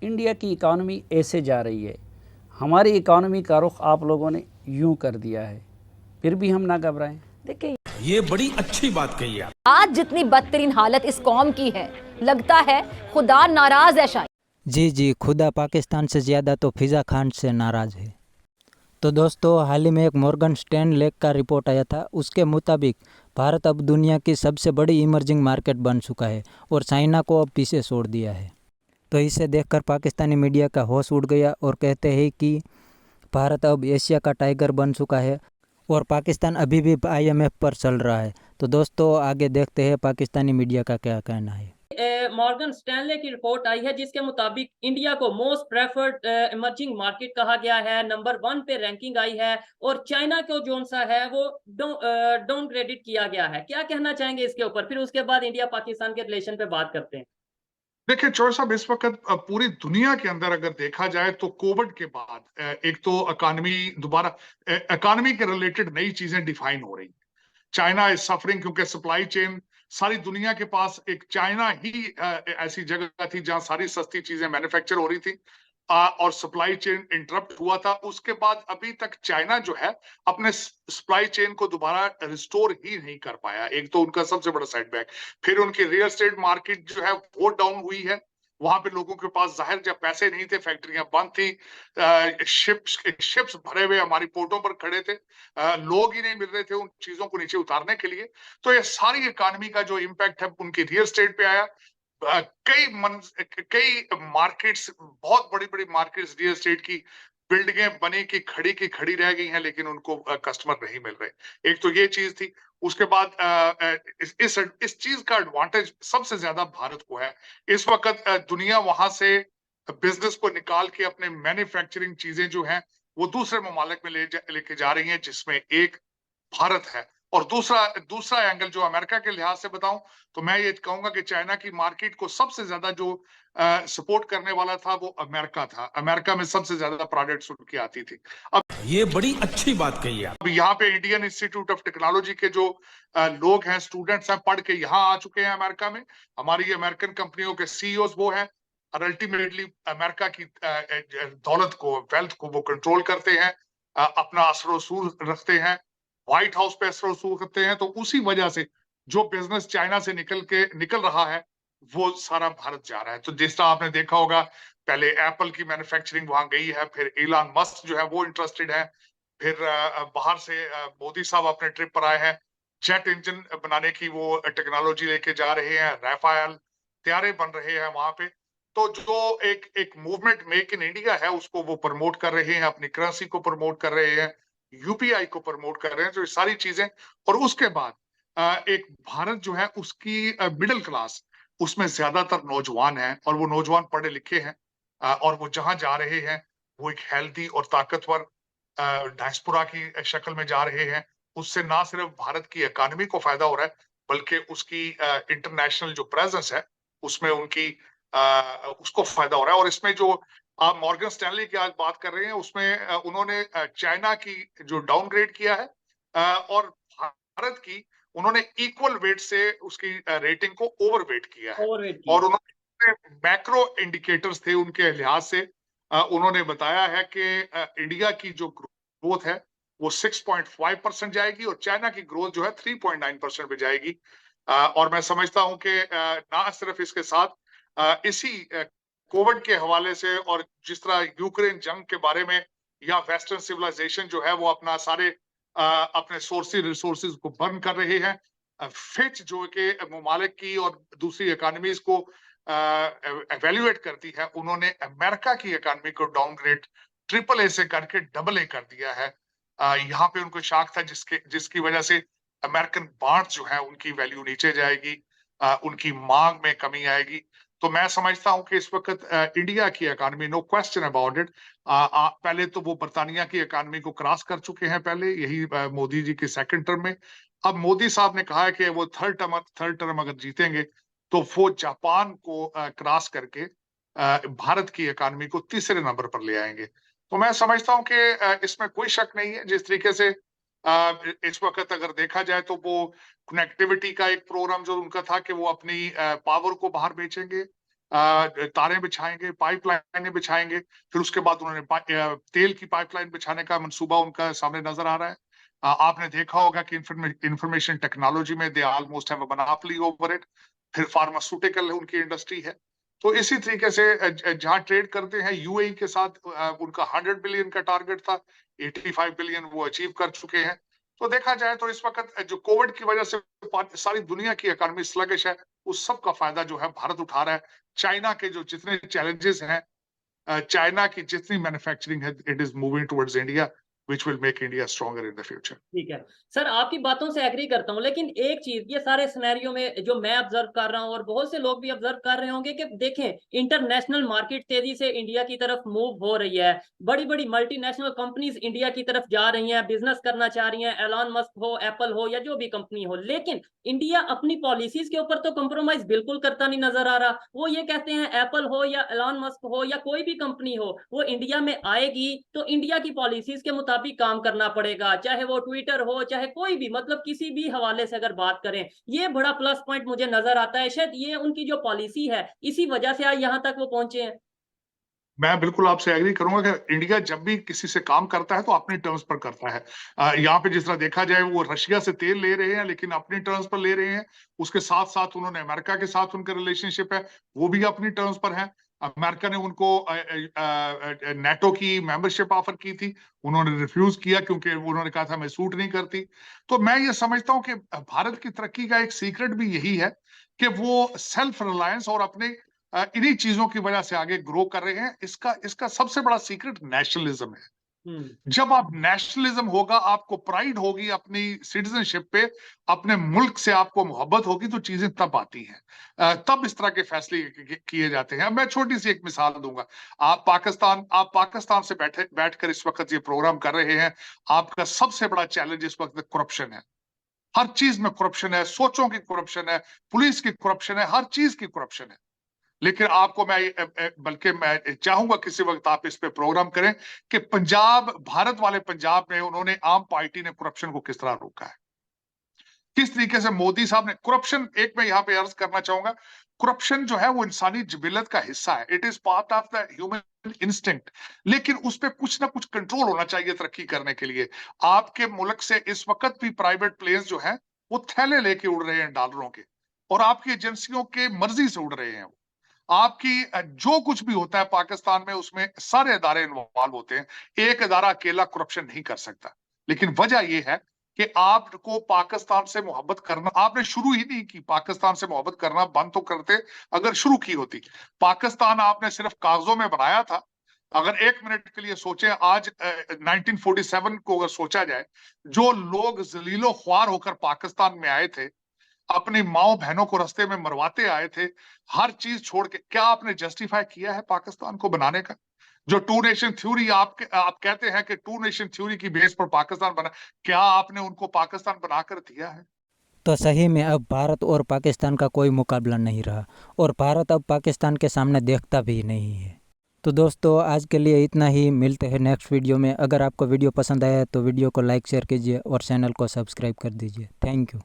India की economy ऐसे जा रही है, हमारी इकॉनमी का रुख आप लोगों ने यूं कर दिया है, फिर भी हम ना घबराएं। देखिए, ये बड़ी अच्छी बात कही आप। आज जितनी बदतरीन हालत इस कौम की है, लगता है खुदा नाराज है शायद। जी, खुदा पाकिस्तान से ज़्यादा तो फिज़ा खान से नाराज़ है। तो दोस्तों, हाल ही में एक मॉर्गन स्टैनले का रिपोर्ट आया था। उसके मुताबिक भारत अब दुनिया की सबसे बड़ी इमर्जिंग मार्केट बन चुका है और चाइना को अब पीछे छोड़ दिया है। तो इसे देखकर पाकिस्तानी मीडिया का होश उड़ गया और कहते हैं कि भारत अब एशिया का टाइगर बन चुका है और पाकिस्तान अभी भी IMF पर चल रहा है। तो दोस्तों, आगे देखते हैं पाकिस्तानी मीडिया का क्या कहना है। मॉर्गन स्टैनले की रिपोर्ट आई है जिसके मुताबिक इंडिया को मोस्ट प्रेफर्ड इमर्जिंग मार्केट कहा गया है, नंबर 1 पे रैंकिंग आई है और चाइना को जोन सा है वो डाउनग्रेडेड किया गया है। क्या कहना चाहेंगे इसके ऊपर, फिर उसके बाद इंडिया पाकिस्तान के रिलेशन पे बात करते हैं। देखिए चौर साहब, इस वक्त पूरी दुनिया के अंदर अगर देखा जाए तो कोविड के बाद एक तो इकोनॉमी के रिलेटेड नई चीजें डिफाइन हो रही। चाइना इज सफरिंग क्योंकि सप्लाई चेन, सारी दुनिया के पास एक चाइना ही ऐसी जगह थी जहां सारी सस्ती चीजें मैन्युफैक्चर हो रही थी और सप्लाई चेन इंटरप्ट हुआ था। उसके बाद अभी तक चाइना जो है अपने सप्लाई चेन को दोबारा रिस्टोर ही नहीं कर पाया। एक तो उनका सबसे बड़ा सेटबैक। फिर उनकी रियल एस्टेट मार्केट जो है वो डाउन हुई है। वहां पे लोगों के पास जाहिर जब पैसे नहीं थे, फैक्ट्रियां बंद थी, शिप्स भरे हुए हमारी पोर्टों पर खड़े थे, लोग ही नहीं मिल रहे थे उन चीजों को नीचे उतारने के लिए। तो ये सारी इकोनॉमी का जो इम्पैक्ट है उनकी रियल एस्टेट पे आया। कई मार्केट्स, बहुत बड़ी बड़ी मार्केट्स रियल एस्टेट की बिल्डिंगें बनी की खड़ी रह गई हैं, लेकिन उनको कस्टमर नहीं मिल रहे। एक तो ये चीज थी। उसके बाद इस चीज का एडवांटेज सबसे ज्यादा भारत को है। इस वक्त दुनिया वहां से बिजनेस को निकाल के अपने मैन्युफैक्चरिंग चीजें जो हैं वो दूसरे ममालिक में लेके जा रही हैं, जिसमें एक भारत है। और दूसरा दूसरा एंगल जो अमेरिका के लिहाज से बताऊं तो मैं ये कहूंगा कि चाइना की मार्केट को सबसे ज्यादा जो सपोर्ट करने वाला था वो अमेरिका था। अमेरिका में सबसे ज्यादा प्रोडक्ट्स उनकी आती थी। अब ये बड़ी अच्छी बात कही आप। यहाँ पे इंडियन इंस्टीट्यूट ऑफ टेक्नोलॉजी के जो लोग हैं, स्टूडेंट्स हैं, पढ़ के यहाँ आ चुके हैं अमेरिका में। हमारी अमेरिकन कंपनियों के सीईओज वो हैं और अल्टीमेटली अमेरिका की दौलत को, वेल्थ को वो कंट्रोल करते हैं, अपना असर रसूल रखते हैं, व्हाइट हाउस पे असर रसूल करते हैं। तो उसी वजह से जो बिजनेस चाइना से निकल रहा है वो सारा भारत जा रहा है। तो जिस तरह आपने देखा होगा, पहले एप्पल की मैन्युफैक्चरिंग वहां गई है, फिर इलॉन मस्क जो है वो इंटरेस्टेड है, फिर बाहर से मोदी साहब अपने ट्रिप पर आए हैं, जेट इंजन बनाने की वो टेक्नोलॉजी लेके जा रहे हैं, राफेल तैयारे बन रहे हैं वहां पे। तो जो एक मूवमेंट मेक इन इंडिया है उसको वो प्रमोट कर रहे हैं, अपनी करेंसी को प्रमोट कर रहे हैं, यूपीआई को प्रमोट कर रहे हैं। तो ये सारी चीजें। और उसके बाद एक भारत जो है उसकी मिडिल क्लास, उसमें ज्यादातर नौजवान हैं और वो नौजवान पढ़े लिखे हैं, और वो जहां जा रहे हैं वो एक हेल्दी और ताकतवर डायस्पोरा की शक्ल में जा रहे हैं। उससे ना सिर्फ भारत की इकोनॉमी को फायदा हो रहा है, बल्कि उसकी इंटरनेशनल जो प्रेजेंस है उसमें उनकी उसको फायदा हो रहा है। और इसमें जो आप मॉर्गन स्टैनली की आज बात कर रहे हैं उसमें उन्होंने चाइना की जो डाउनग्रेड किया है और भारत की उन्होंने इक्वल वेट से उसकी रेटिंग को ओवरवेट किया है। और उन्होंने मैक्रो इंडिकेटर्स थे उनके लिहाज से उन्होंने बताया है कि इंडिया की जो ग्रोथ है वो 6.5% जाएगी और चाइना की ग्रोथ जो है 3.9% पे जाएगी। और मैं समझता हूं कि ना सिर्फ इसके साथ इसी कोविड के हवाले से और जिस तरह यूक्रेन जंग के बारे में या वेस्टर्न सिविलाइजेशन जो है वो अपना सारे अपने रिसोर्सेज को बर्न कर रहे हैं। फिच जो कि ममालिक की और दूसरी इकोनॉमीज को एवेल्युएट करती है, उन्होंने अमेरिका की इकोनॉमी को डाउनग्रेड AAA से करके AA कर दिया है। यहाँ पे उनको शाख था जिसकी वजह से अमेरिकन बॉन्ड्स जो है उनकी वैल्यू नीचे जाएगी, उनकी मांग में कमी आएगी। तो मैं समझता हूं कि इस वक्त इंडिया की economy, no question about it, पहले तो वो बर्तानिया की इकोनॉमी को क्रॉस कर चुके हैं पहले, यही मोदी जी के सेकंड टर्म में। अब मोदी साहब ने कहा है कि वो थर्ड टर्म अगर जीतेंगे तो वो जापान को क्रॉस करके भारत की इकोनॉमी को तीसरे नंबर पर ले आएंगे। तो मैं समझता हूं कि इसमें कोई शक नहीं है। जिस तरीके से इस वक्त अगर देखा जाए तो वो कनेक्टिविटी का एक प्रोग्राम जो उनका था कि वो अपनी पावर को बाहर बेचेंगे, तारें बिछाएंगे, पाइपलाइनें बिछाएंगे, फिर उसके बाद उन्होंने तेल की पाइपलाइन बिछाने का मंसूबा उनका सामने नजर आ रहा है। आपने देखा होगा कि इंफॉर्मेशन टेक्नोलॉजी में they almost have a monopoly over it. फिर फार्मास्यूटिकल उनकी इंडस्ट्री है। तो इसी तरीके से जहां ट्रेड करते हैं यूएई के साथ, उनका 100 बिलियन का टारगेट था, 85 बिलियन वो अचीव कर चुके हैं। तो देखा जाए तो इस वक्त जो कोविड की वजह से सारी दुनिया की इकोनॉमी स्लगिश है, उस सब का फायदा जो है भारत उठा रहा है। चाइना के जो जितने चैलेंजेस हैं, चाइना की जितनी मैन्युफैक्चरिंग है, it is moving towards India, which will make India stronger in the future. ठीक है सर, आपकी बातों से एग्री करता हूं, लेकिन एक चीज ये सारे सिनेरियो में जो मैं ऑब्जर्व कर रहा हूं और बहुत से लोग भी ऑब्जर्व कर रहे होंगे कि देखें इंटरनेशनल मार्केट तेजी से इंडिया की तरफ मूव हो रही है। बड़ी बड़ी मल्टीनेशनल कंपनीज इंडिया की तरफ जा रही हैं, बिजनेस करना चाह रही हैं, एलॉन मस्क हो, एप्पल हो या जो भी कंपनी हो। लेकिन इंडिया अपनी पॉलिसीज के ऊपर तो कंप्रोमाइज बिल्कुल करता नहीं नजर आ रहा। वो ये कहते हैं एप्पल हो या एलॉन मस्क हो या कोई भी कंपनी हो, वो इंडिया में आएगी तो इंडिया की पॉलिसीज के मुताबिक काम करना पड़ेगा, चाहे वो ट्विटर हो चाहे कोई भी, मतलब किसी भी हवाले से अगर बात करें। ये बड़ा प्लस पॉइंट मुझे नजर आता है। शायद ये उनकी जो पॉलिसी है इसी वजह से आज यहाँ तक वो पहुंचे हैं। मैं बिल्कुल आपसे एग्री करूंगा कि इंडिया जब भी किसी से काम करता है तो अपने टर्म्स पर करता है। यहाँ पे जिस तरह देखा जाए, वो रशिया से तेल ले रहे हैं लेकिन अपनी टर्म्स पर ले रहे हैं। उसके साथ साथ उन्होंने अमेरिका के साथ उनका रिलेशनशिप है, वो भी अपनी टर्म्स पर है। अमेरिका ने उनको नेटो की मेंबरशिप ऑफर की थी, उन्होंने रिफ्यूज किया क्योंकि उन्होंने कहा था मैं सूट नहीं करती। तो मैं ये समझता हूं कि भारत की तरक्की का एक सीक्रेट भी यही है कि वो सेल्फ रिलायंस और अपने इन्हीं चीजों की वजह से आगे ग्रो कर रहे हैं। इसका सबसे बड़ा सीक्रेट नेशनलिज्म है। जब आप नेशनलिज्म होगा, आपको प्राइड होगी अपनी सिटीजनशिप पे, अपने मुल्क से आपको मोहब्बत होगी, तो चीजें तब आती हैं, तब इस तरह के फैसले किए जाते हैं। मैं छोटी सी एक मिसाल दूंगा। आप पाकिस्तान से बैठकर इस वक्त ये प्रोग्राम कर रहे हैं। आपका सबसे बड़ा चैलेंज इस वक्त करप्शन है। हर चीज में करप्शन है, सोचों की करप्शन है, पुलिस की करप्शन है, हर चीज की करप्शन है। लेकिन आपको बल्कि मैं चाहूंगा किसी वक्त आप इस पे प्रोग्राम करें कि भारत वाले पंजाब में उन्होंने आम पार्टी ने करप्शन को किस तरह रोका है, किस तरीके से मोदी साहब ने करप्शन। एक मैं यहाँ पे अर्ज करना चाहूंगा, करप्शन जो है वो इंसानी जिबिलत का हिस्सा है, it is part of the human instinct. लेकिन उस पर कुछ ना कुछ कंट्रोल होना चाहिए तरक्की करने के लिए। आपके मुल्क से इस वक्त भी प्राइवेट प्लेन्स जो है वो थैले लेके उड़ रहे हैं डॉलरों के, और आपकी एजेंसियों के मर्जी से उड़ रहे हैं। आपकी जो कुछ भी होता है पाकिस्तान में, उसमें सारे इदारे इन्वॉल्व होते हैं। एक इदारा अकेला करप्शन नहीं कर सकता। लेकिन वजह यह है कि आपको पाकिस्तान से मोहब्बत करना आपने शुरू ही नहीं की। पाकिस्तान से मोहब्बत करना बंद तो करते अगर शुरू की होती। पाकिस्तान आपने सिर्फ कागजों में बनाया था। अगर एक मिनट के लिए सोचें, आज 1947 को अगर सोचा जाए, जो लोग जलीलो ख्वार होकर पाकिस्तान में आए थे, अपनी माओ बहनों को रास्ते में मरवाते आए थे, हर चीज छोड़ के, क्या आपने जस्टिफाई किया है पाकिस्तान को बनाने का? जो टू नेशन थ्योरी आप कहते हैं कि टू नेशन थ्योरी की बेस पर पाकिस्तान बना, क्या आपने उनको पाकिस्तान बनाकर दिया है? तो सही में अब भारत और पाकिस्तान का कोई मुकाबला नहीं रहा, और भारत अब पाकिस्तान के सामने देखता भी नहीं है। तो दोस्तों आज के लिए इतना ही, मिलते हैं नेक्स्ट वीडियो में। अगर आपको वीडियो पसंद आया तो वीडियो को लाइक शेयर कीजिए और चैनल को सब्सक्राइब कर दीजिए। Thank you.